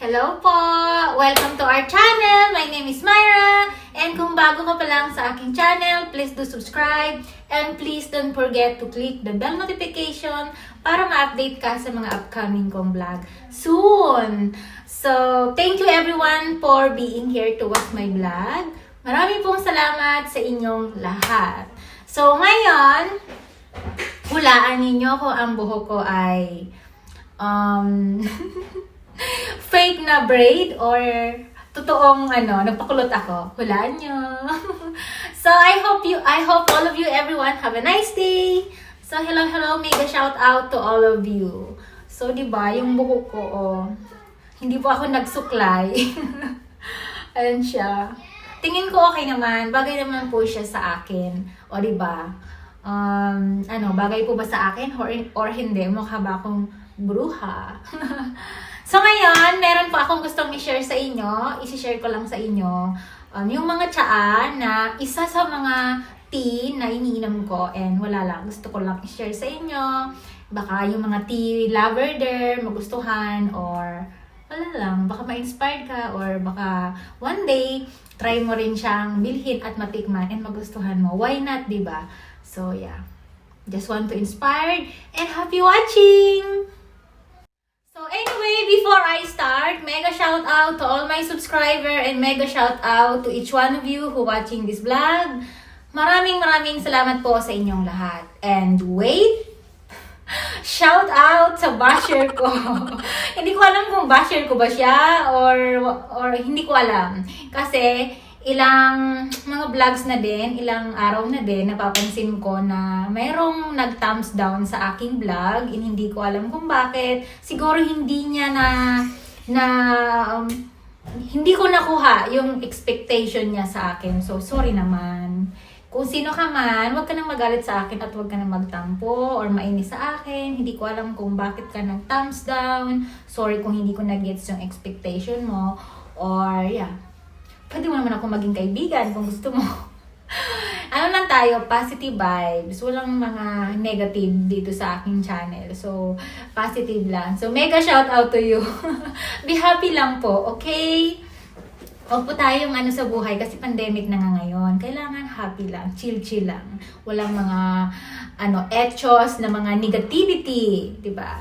Hello po! Welcome to our channel! My name is Myra. And kung bago ka pa lang sa aking channel, please do subscribe. And please don't forget to click the bell notification para ma-update ka sa mga upcoming kong vlog soon. So, thank you everyone for being here to watch my vlog. Maraming pong salamat sa inyong lahat. So, ngayon, hulaan ninyo kung ang buhok ko ay fake na braid or totoong nagpakulot ako. Hulaan nyo. So, I hope all of you, everyone, have a nice day. So, hello, mega shout out to all of you. So, di ba yung buhok ko, hindi po ako nagsuklay. Ayan siya. Tingin ko okay naman. Bagay naman po siya sa akin. O, di ba? Bagay po ba sa akin or hindi? Mukha ba akong bruha? So ngayon, meron pa akong gustong i-share sa inyo. I-share ko lang sa inyo yung mga tsaa na isa sa mga tea na iniinom ko and wala lang. Gusto ko lang i-share sa inyo. Baka yung mga tea lover there magustuhan or wala lang. Baka ma-inspired ka or baka one day try mo rin siyang bilhin at matikman and magustuhan mo. Why not, diba? So yeah. Just want to inspire and happy watching! So anyway, before I start, mega shout out to all my subscriber and mega shout out to each one of you who watching this vlog. Maraming salamat po sa inyong lahat. And wait, shout out sa basher ko. Hindi ko alam kung basher ko ba siya or hindi ko alam. Kasi ilang mga vlogs na din, ilang araw na din, napapansin ko na mayroong nag-thumbs down sa aking vlog and hindi ko alam kung bakit. Siguro hindi niya hindi ko nakuha yung expectation niya sa akin. So, sorry naman. Kung sino ka man, huwag ka nang magalit sa akin at huwag ka nang magtampo or mainis sa akin. Hindi ko alam kung bakit ka nag-thumbs down. Sorry kung hindi ko na-gets yung expectation mo. Or, yeah. Pwede mo naman ako maging kaibigan kung gusto mo. Ano lang tayo, positive vibes. Walang mga negative dito sa aking channel. So, positive lang. So, mega shout out to you. Be happy lang po, okay? Huwag po tayong sa buhay kasi pandemic na nga ngayon. Kailangan happy lang, chill lang. Walang mga etos na mga negativity, di ba?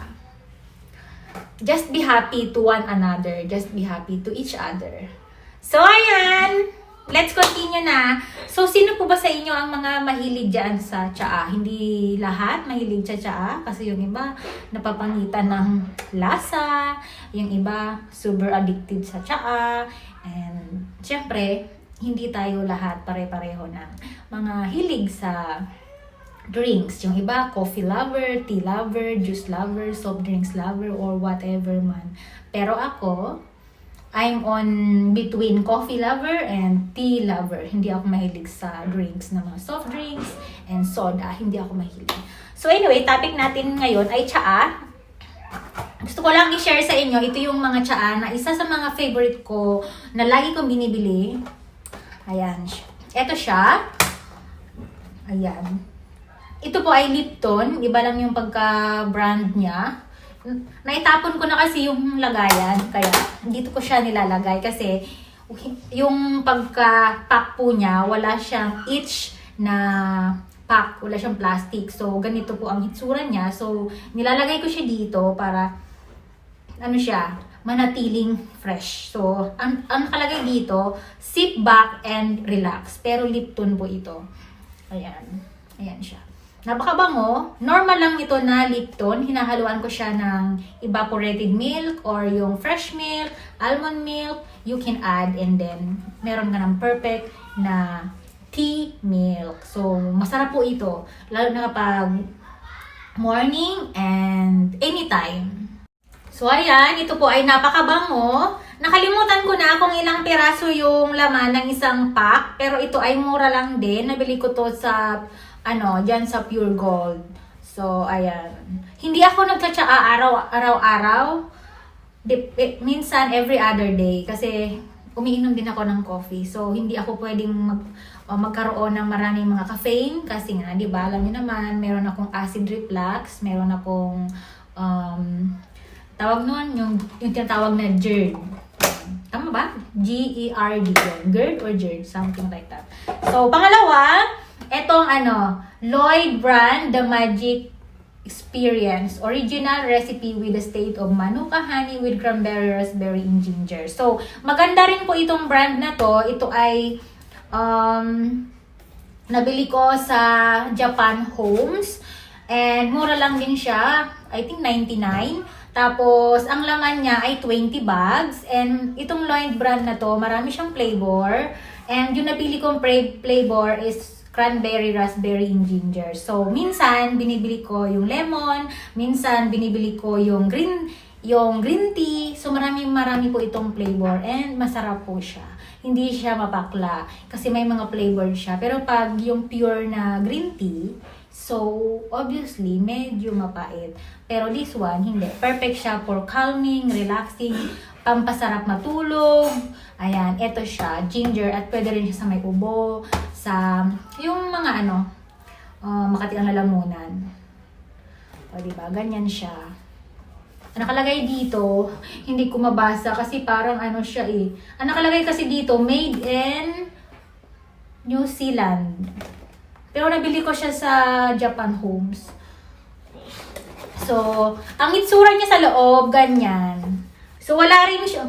Just be happy to one another. Just be happy to each other. So, ayan. Let's continue na. So, sino po ba sa inyo ang mga mahilig dyan sa tsaa? Hindi lahat mahilig sa tsaa. Kasi yung iba, napapangitan ng lasa. Yung iba, super addicted sa tsaa. And, syempre, hindi tayo lahat pare-pareho ng mga hilig sa drinks. Yung iba, coffee lover, tea lover, juice lover, soft drinks lover, or whatever man. Pero ako, I'm on between coffee lover and tea lover. Hindi ako mahilig sa drinks na mga soft drinks and soda. Hindi ako mahilig. So anyway, topic natin ngayon ay tsaa. Gusto ko lang i-share sa inyo, ito yung mga tsaa na isa sa mga favorite ko na lagi kong binibili. Ayan. Ito siya. Ayan. Ito po ay Lipton. Iba lang yung pagka-brand niya. Naitapon ko na kasi yung lagayan, kaya dito ko siya nilalagay kasi yung pagka-pack po niya, wala siyang each na pack, wala siyang plastic. So, ganito po ang hitsura niya. So, nilalagay ko siya dito para, manatiling fresh. So, ang nakalagay dito, sit back and relax. Pero Lipton po ito. Ayan. Ayan siya. Napakabango. Normal lang ito na Lipton. Hinahaluan ko siya ng evaporated milk or yung fresh milk, almond milk. You can add and then meron ka ng perfect na tea milk. So, masarap po ito. Lalo na kapag morning and anytime. So, ayan. Ito po ay napakabango. Nakalimutan ko na kung ilang piraso yung laman ng isang pack. Pero ito ay mura lang din. Nabili ko to sa dyan sa Pure Gold. So, ayan. Hindi ako nagtsatsaa araw-araw. Minsan, every other day. Kasi, umiinom din ako ng coffee. So, hindi ako pwedeng magkaroon ng maraming mga caffeine. Kasi nga, di ba, alam niyo naman, meron akong acid reflux. Meron akong, tawag nun, yung tinatawag na GERD. Tama ba? G-E-R-D. GERD or GERD, something like that. So, pangalawa, etong Lloyd brand, The Magic Experience. Original recipe with the state of Manuka honey with cranberry, raspberry, and ginger. So, maganda rin po itong brand na to. Ito ay nabili ko sa Japan Homes. And mura lang din siya. I think 99. Tapos, ang laman niya ay 20 bags. And itong Lloyd brand na to, marami siyang flavor. And yung nabili kong flavor is cranberry, raspberry, and ginger. So, minsan, binibili ko yung lemon. Minsan, binibili ko yung green tea. So, marami po itong flavor. And masarap po siya. Hindi siya mapakla. Kasi may mga flavor siya. Pero pag yung pure na green tea, so, obviously, medyo mapait. Pero this one, hindi. Perfect siya for calming, relaxing, pampasarap matulog. Ayan, ito siya, ginger. At pwede rin siya sa may ubo, sa yung mga Makati ang lalamunan. O, diba? Ganyan siya. Nakalagay dito, hindi ko mabasa kasi parang siya eh. Ang nakalagay kasi dito, made in New Zealand. Pero nabili ko siya sa Japan Homes. So, ang itsura niya sa loob, ganyan. So, wala rin siya,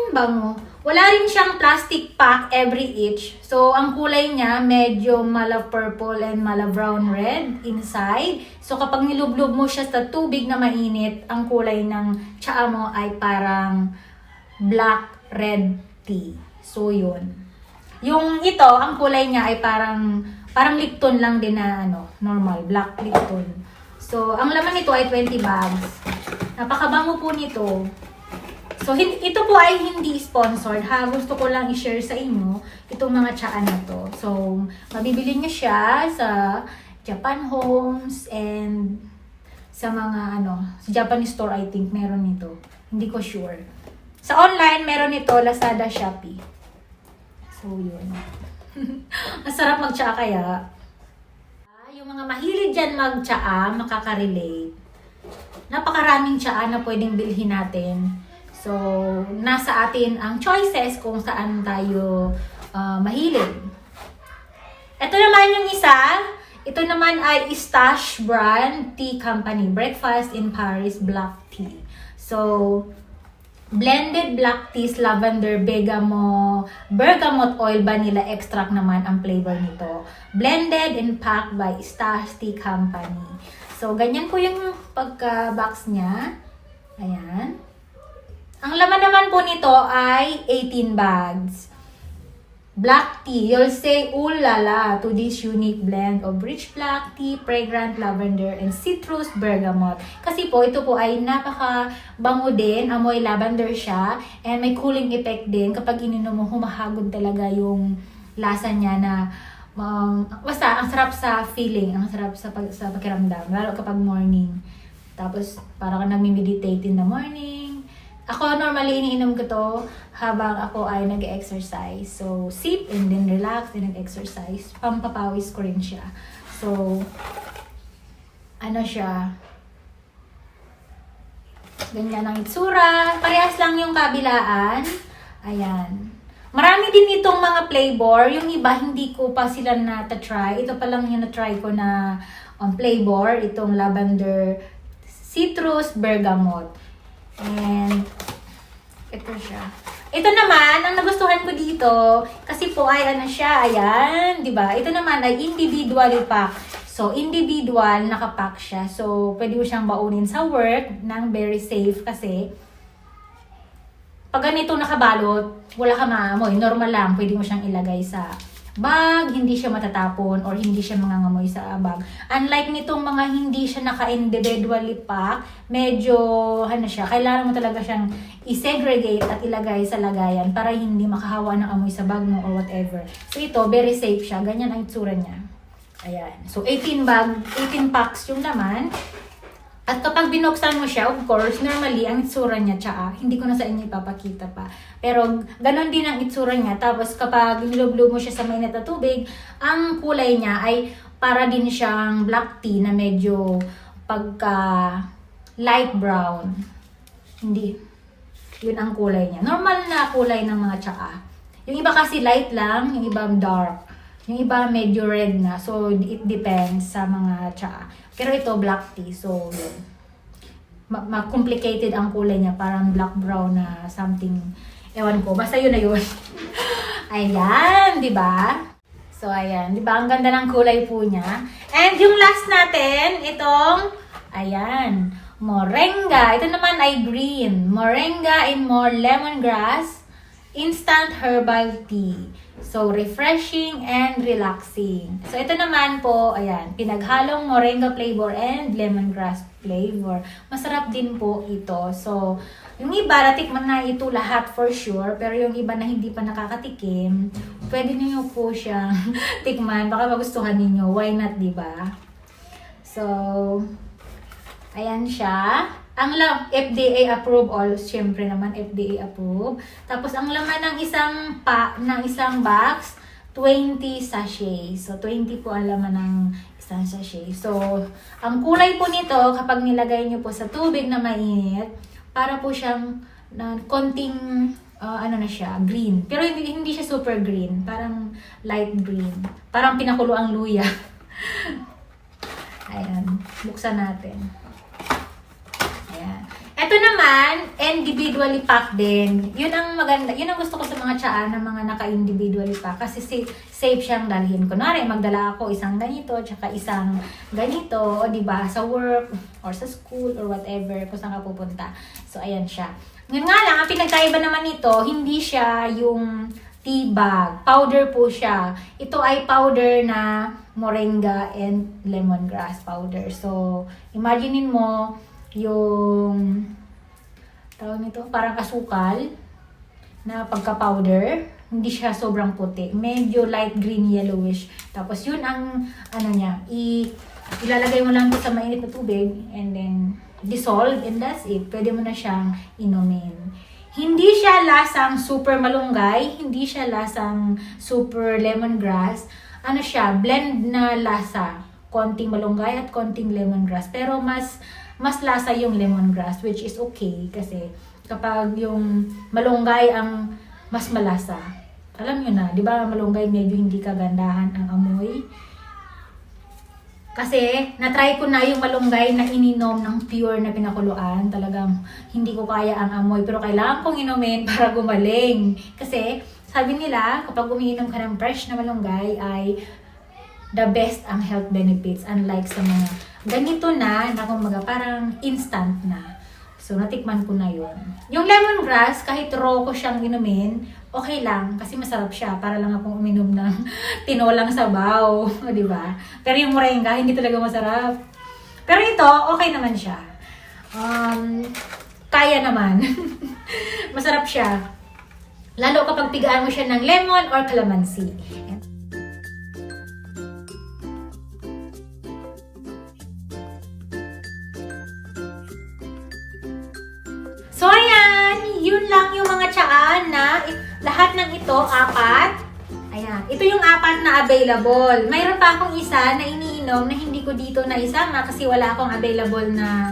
bango. Wala rin siyang plastic pack every each. So, ang kulay niya, medyo mala purple and mala brown red inside. So, kapag nilublob mo siya sa tubig na mainit, ang kulay ng tsaa mo ay parang black red tea. So, yun. Yung ito, ang kulay niya ay parang Lipton lang din na normal, black Lipton. So, ang laman nito ay 20 bags. Napakabango po nito. So, ito po ay hindi sponsored ha. Gusto ko lang i-share sa inyo itong mga tsaa na to. So, mabibili niyo siya sa Japan Homes and sa mga sa Japanese store I think meron nito. Hindi ko sure. Sa online, meron nito, Lazada, Shopee. So, yun. Masarap mag-tsaa kaya. Yung mga mahilig dyan mag-tsaa, makaka-relate. Napakaraming tsaa na pwedeng bilhin natin. So, nasa atin ang choices kung saan tayo mahilig. Ito naman yung isa. Ito naman ay Stash Brand Tea Company. Breakfast in Paris Black Tea. So, blended black teas, lavender, bergamot oil, vanilla extract naman ang flavor nito. Blended and packed by Stash Tea Company. So, ganyan po yung pagka-box niya. Ayan. Ang laman naman po nito ay 18 bags. Black tea. You'll say, ooh la la, to this unique blend of rich black tea, fragrant lavender, and citrus bergamot. Kasi po, ito po ay napaka-bango din. Amoy lavender siya. And may cooling effect din. Kapag ininom mo, humahagod talaga yung lasa niya na basta, ang sarap sa feeling. Ang sarap sa pakiramdam. Lalo kapag morning. Tapos, parang nagmi-meditate in the morning. Ako, normally, iniinom ko to habang ako ay nag-exercise. So, sip and then relax, then nag-exercise. Pampapawis ko rin siya. So, siya. Ganyan ang itsura. Parehas lang yung kabilaan. Ayan. Marami din itong mga flavor. Yung iba, hindi ko pa sila na-try. Ito pa lang yung na-try ko na flavor. Itong lavender, citrus, bergamot. And, ito siya. Ito naman, ang nagustuhan ko dito, kasi po ay siya, ayan, di ba? Ito naman ay individually pack. So, individual, nakapack siya. So, pwede mo siyang baunin sa work nang very safe kasi pag ganito nakabalot, wala ka maamoy. Normal lang, pwede mo siyang ilagay sa bag, hindi siya matatapon or hindi siya mangangamoy sa bag. Unlike nitong mga hindi siya naka-individually pack, medyo siya, kailangan mo talaga siyang i-segregate at ilagay sa lagayan para hindi makahawa ng amoy sa bag mo or whatever. So ito, very safe siya. Ganyan ang itsura niya. Ayan. So 18 packs yung laman. At kapag binuksan mo siya, of course, normally, ang itsura niya, tsaa, hindi ko na sa inyo ipapakita pa. Pero, ganon din ang itsura niya. Tapos, kapag nilublob mo siya sa mainit na tubig, ang kulay niya ay para din siyang black tea na medyo pagka light brown. Hindi. Yun ang kulay niya. Normal na kulay ng mga tsaa. Yung iba kasi light lang, yung iba dark. Yung iba medyo red na. So, it depends sa mga tsaa. Pero ito, black tea. So, yun. Ma-complicated ang kulay niya. Parang black-brown na something. Ewan ko. Basta yun na yun. Ayan, di ba? So, ayan. Di ba? Ang ganda ng kulay po niya. And yung last natin, itong, ayan, moringa. Ito naman ay green. Moringa and more lemongrass. Instant herbal tea. So, refreshing and relaxing. So, ito naman po, ayan, pinaghalong moringa flavor and lemongrass flavor. Masarap din po ito. So, yung iba, natikman na ito lahat for sure. Pero yung iba na hindi pa nakakatikim, pwede niyo po siyang tikman. Baka magustuhan ninyo. Why not, di ba? So, ayan siya. Ang FDA approved all, syempre naman FDA approved. Tapos ang laman ng isang box, 20 sachets. So 20 po ang laman ng isang sachet. So ang kulay po nito kapag nilagay niyo po sa tubig na mainit, para po siyang konting ano na siya, green. Pero hindi siya super green, parang light green. Parang pinakulo ang luya. Ayan, buksan natin. Ayan. Ito naman, individually packed din. Yun ang maganda. Yun ang gusto ko sa mga tsaa na mga naka-individually pack. Kasi safe siyang dalhin. Kunwari, magdala ako isang ganito, tsaka isang ganito, di ba? Sa work, or sa school, or whatever, kung saan ka pupunta. So, ayan siya. Ngayon nga lang, ang pinagkaiba naman nito, hindi siya yung tea bag. Powder po siya. Ito ay powder na moringa and lemongrass powder. So, imaginein mo, yung tawag nito, parang asukal na pagka-powder. Hindi siya sobrang puti. Medyo light green yellowish. Tapos yun ang ano niya, ilalagay mo lang po sa mainit na tubig and then dissolve and that's it. Pwede mo na siyang inumin. Hindi siya lasang super malunggay, hindi siya lasang super lemongrass. Ano siya, blend na lasa. Konting malunggay at konting lemongrass. Pero mas lasa yung lemongrass, which is okay kasi kapag yung malunggay ang mas malasa. Alam nyo na, di ba malunggay medyo hindi kagandahan ang amoy? Kasi na-try ko na yung malunggay na ininom ng pure na pinakuluan. Talagang hindi ko kaya ang amoy, pero kailangan kong inumin para gumaling. Kasi sabi nila, kapag umiinom ka ng fresh na malunggay ay the best ang health benefits, unlike sa mga ganito na kumbaga parang instant na. So, natikman ko na yun. Yung lemongrass, kahit raw ko siyang inumin, okay lang kasi masarap siya. Para lang akong uminom ng tinolang sabaw, di ba? Pero yung moringa, hindi talaga masarap. Pero ito, okay naman siya. Kaya naman. Masarap siya. Lalo kapag pigaan mo siya ng lemon or calamansi. So, ayan. Yun lang yung mga tsaa na lahat ng ito, 4. Ayan. Ito yung 4 na available. Mayroon pa akong isa na iniinom na hindi ko dito na isama kasi wala akong available na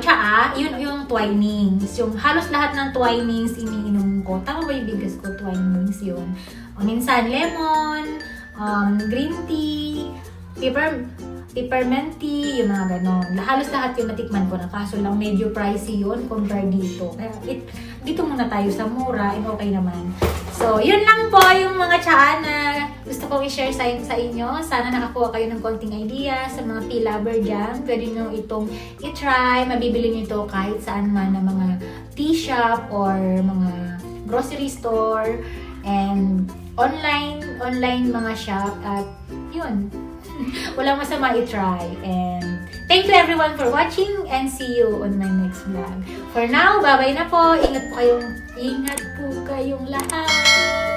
tsaa. Yun yung Twinings. Yung halos lahat ng Twinings iniinom ko. Tama ba yung bigas ko? Twinings yun. O, minsan lemon, green tea, peppermint tea, yung mga ganon. Halos lahat yung natikman ko na, kaso lang medyo pricey yun compare dito. Kaya dito muna tayo sa mura, and okay naman. So, yun lang po yung mga tsaa na gusto kong i-share sa inyo. Sana nakakuha kayo ng konting idea sa mga tea lover dyan. Pwede nyo itong i-try. Mabibili nyo ito kahit saan man na mga tea shop or mga grocery store and online mga shop. At yun, walang masama i-try. And thank you everyone for watching and see you on my next vlog. For now, bye-bye na po. Ingat po kayong lahat.